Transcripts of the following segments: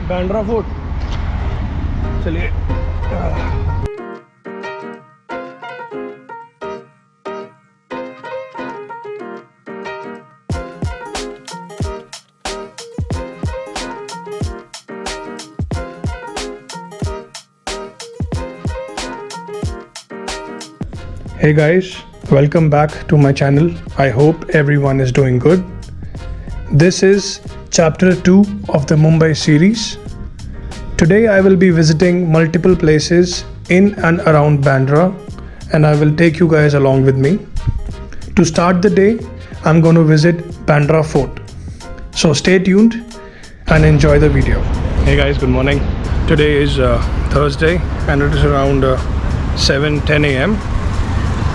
Bandra Fort. चलिए. Hey guys, welcome back to my channel. I hope everyone is doing good. This is chapter 2 of the Mumbai series. Today I will be visiting multiple places in and around Bandra, and I will take you guys along with me. To start the day, I'm going to visit Bandra Fort. So stay tuned and enjoy the video. Hey guys, good morning. Today is Thursday and it is around 7:10 a.m.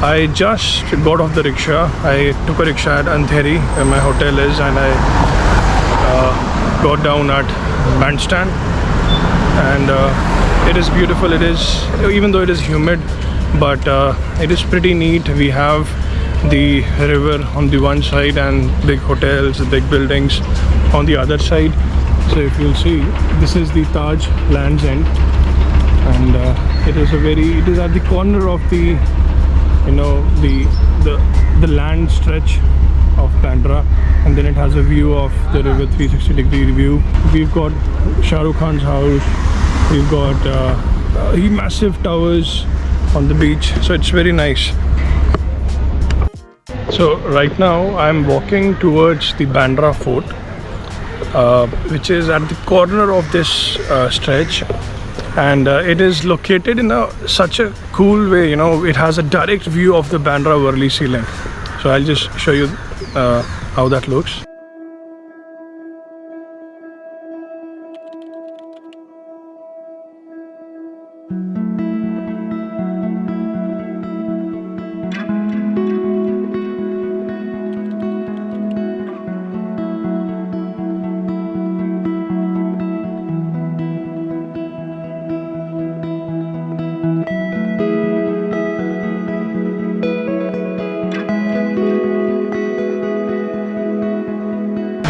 I just got off the rickshaw. I took a rickshaw at Andheri where my hotel is, and I got down at Bandstand, and it is beautiful. It is, even though it is humid, but it is pretty neat. We have the river on the one side and big hotels, big buildings on the other side. So if you'll see, this is the Taj Land's End, and it is at the corner of the the land stretch of Bandra, and then it has a view of the river, 360-degree view. We've got Shah Rukh Khan's house, we've got massive towers on the beach, so it's very nice. So right now I'm walking towards the Bandra Fort, which is at the corner of this stretch. And it is located in such a cool way, it has a direct view of the Bandra Worli ceiling. So I'll just show you how that looks.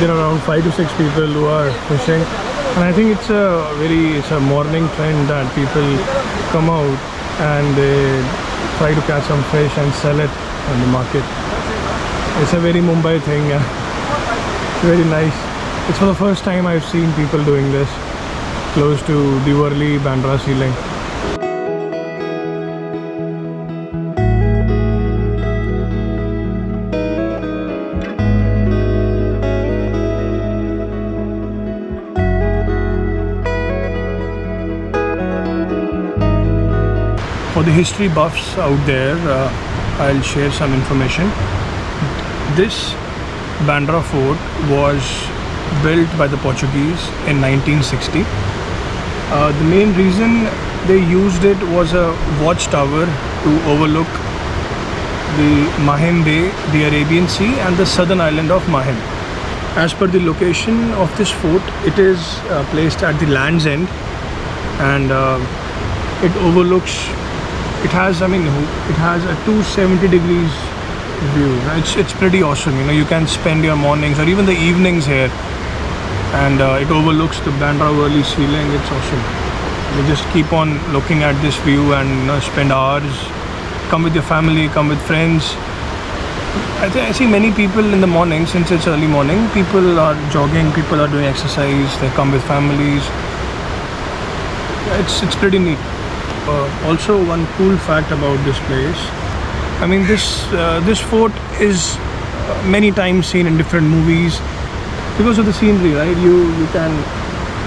There are around 5 to 6 people who are fishing, and I think it's a morning trend that people come out and they try to catch some fish and sell it in the market. It's a very Mumbai thing. It's very nice. It's for the first time I've seen people doing this close to the Worli Bandra ceiling. For the history buffs out there, I'll share some information. This Bandra Fort was built by the Portuguese in 1960. The main reason they used it was a watchtower to overlook the Mahim Bay, the Arabian Sea, and the southern island of Mahim. As per the location of this fort, it is placed at the land's end, and it overlooks. It has a 270 degrees view. It's pretty awesome. You can spend your mornings or even the evenings here, and it overlooks the Bandra Worli ceiling. It's awesome. You just keep on looking at this view and spend hours. Come with your family, come with friends. I see many people in the morning, since it's early morning. People are jogging, people are doing exercise. They come with families. It's pretty neat. Also, one cool fact about this place, this fort is many times seen in different movies because of the scenery, right?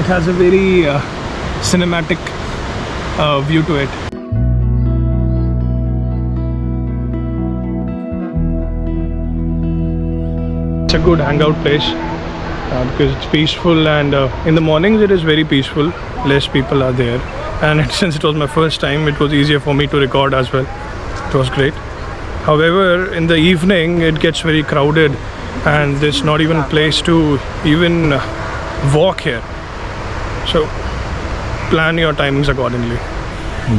It has a very cinematic view to it. It's a good hangout place because it's peaceful, and in the mornings it is very peaceful. Less people are there. And since it was my first time, it was easier for me to record as well. It was great. However, in the evening it gets very crowded, and there's not even place to even walk here. So plan your timings accordingly.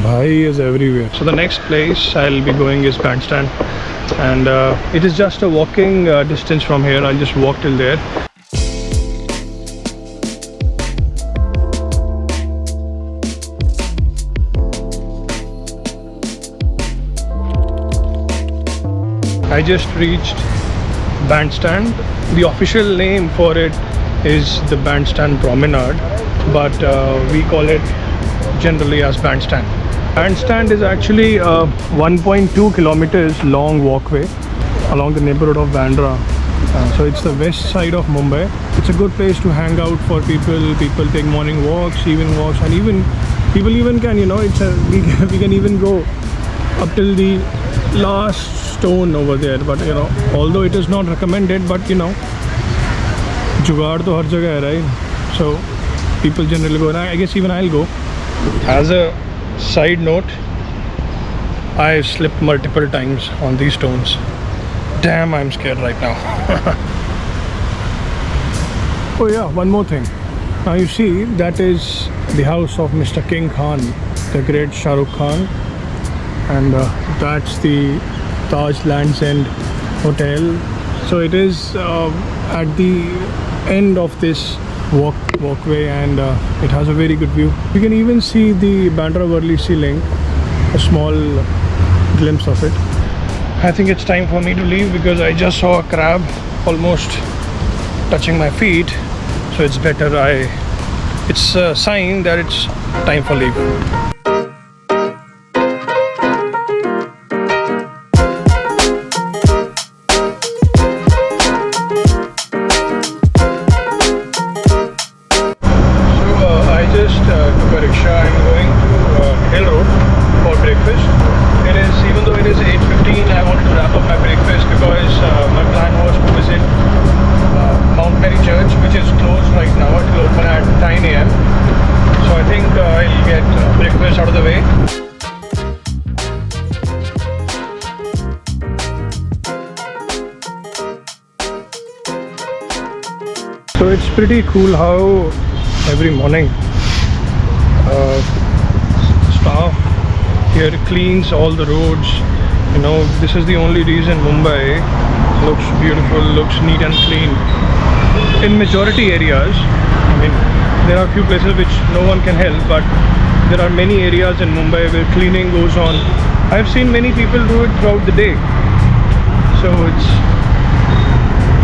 Bhai is everywhere. So the next place I'll be going is Bandstand, and it is just a walking distance from here. I'll just walk till there. I just reached Bandstand. The official name for it is the Bandstand Promenade, but we call it generally as Bandstand. Bandstand is actually a 1.2 kilometers long walkway along the neighborhood of Bandra. So it's the west side of Mumbai. It's a good place to hang out for people. People take morning walks, evening walks, and even people even can, you know, we can even go up till the last stone over there. But you know, although it is not recommended, but you know, jugaad to har jagah hai, right? So people generally go, and I guess even I'll go. As a side note, I slipped multiple times on these stones. Damn, I'm scared right now. Oh yeah, one more thing. Now you see, that is the house of Mr. King Khan, the great Shah Rukh Khan, and that's the Taj Lands End Hotel. So it is at the end of this walkway, and it has a very good view. You can even see the Bandra Worli ceiling, a small glimpse of it. I think it's time for me to leave because I just saw a crab almost touching my feet, so it's better it's a sign that it's time for leave. Took a rickshaw. I'm going to Hill Road for breakfast. Even though it is 8:15, I wanted to wrap up my breakfast because my plan was to visit Mount Mary Church, which is closed right now. It will open at 9 a.m. So I think I'll get breakfast out of the way. So it's pretty cool how every morning staff here cleans all the roads. You know, this is the only reason Mumbai looks beautiful, looks neat and clean. In majority areas, I mean, there are a few places which no one can help, but there are many areas in Mumbai where cleaning goes on. I've seen many people do it throughout the day. So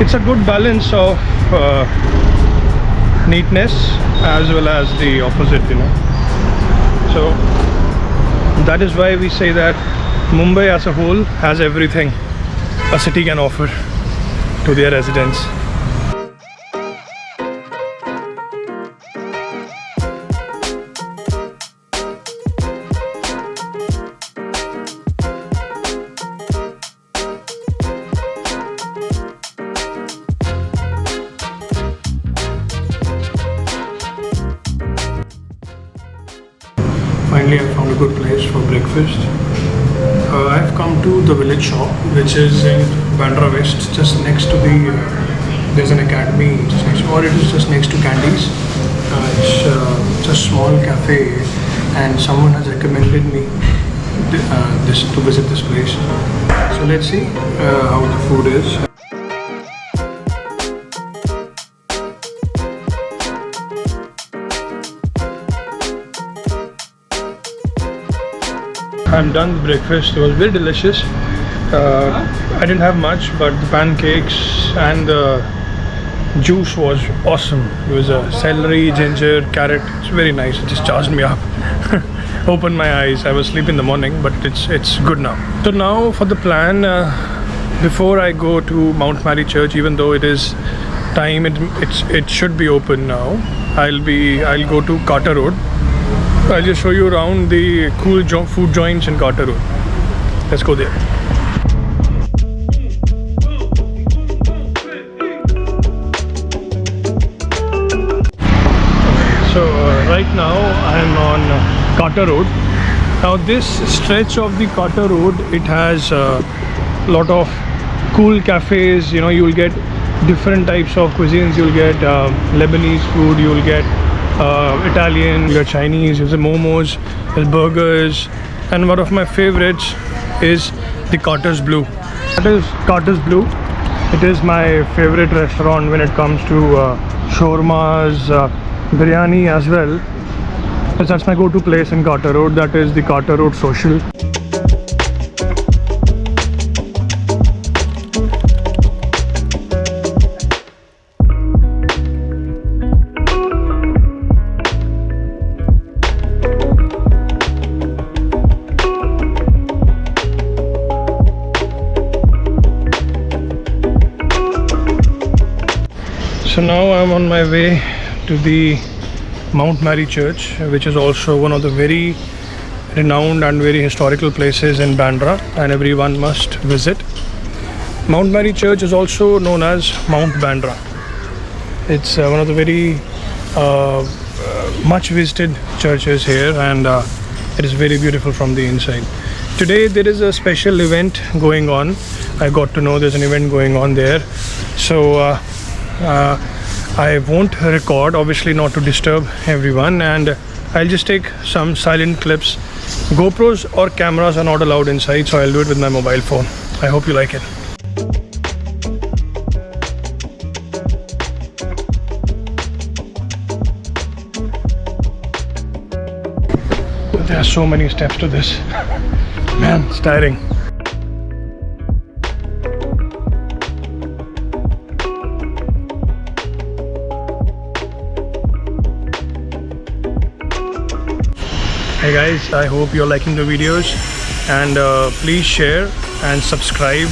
it's a good balance of neatness as well as the opposite, you know. So that is why we say that Mumbai as a whole has everything a city can offer to their residents. Finally, I found a good place for breakfast. I've come to the village shop, which is in Bandra West, just next to there's an academy, or it is just next to Candies. It's a small cafe, and someone has recommended me to visit this place. So let's see how the food is. I'm done with breakfast. It was very delicious. I didn't have much, but the pancakes and the juice was awesome. It was a celery, ginger, carrot. It's very nice. It just charged me up. Opened my eyes. I was asleep in the morning, but it's good now. So now for the plan, before I go to Mount Mary Church, even though it is time, it should be open now. I'll go to Carter Road. I'll just show you around the cool food joints in Carter Road. Let's go there. So right now I'm on Carter Road. Now this stretch of the Carter Road, it has a lot of cool cafes. You know, you'll get different types of cuisines. You'll get Lebanese food, you'll get Italian, you got Chinese, there's momos, there's burgers, and one of my favorites is the Carter's Blue. That is Carter's Blue. It is my favorite restaurant when it comes to shawarmas, biryani as well. That's my go-to place in Carter Road. That is the Carter Road Social. So now I'm on my way to the Mount Mary Church, which is also one of the very renowned and very historical places in Bandra, and everyone must visit. Mount Mary Church is also known as Mount Bandra. It's one of the very much visited churches here, and it is very beautiful from the inside. Today there is a special event going on. I got to know there's an event going on there, so I won't record, obviously not to disturb everyone, and I'll just take some silent clips. GoPros or cameras are not allowed inside, so I'll do it with my mobile phone. I hope you like it. There are so many steps to this. Man, it's tiring. Hey guys, I hope you're liking the videos, and please share and subscribe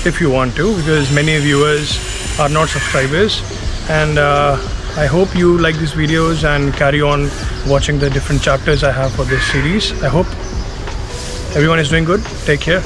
if you want to, because many viewers are not subscribers, and I hope you like these videos and carry on watching the different chapters I have for this series. I hope everyone is doing good. Take care.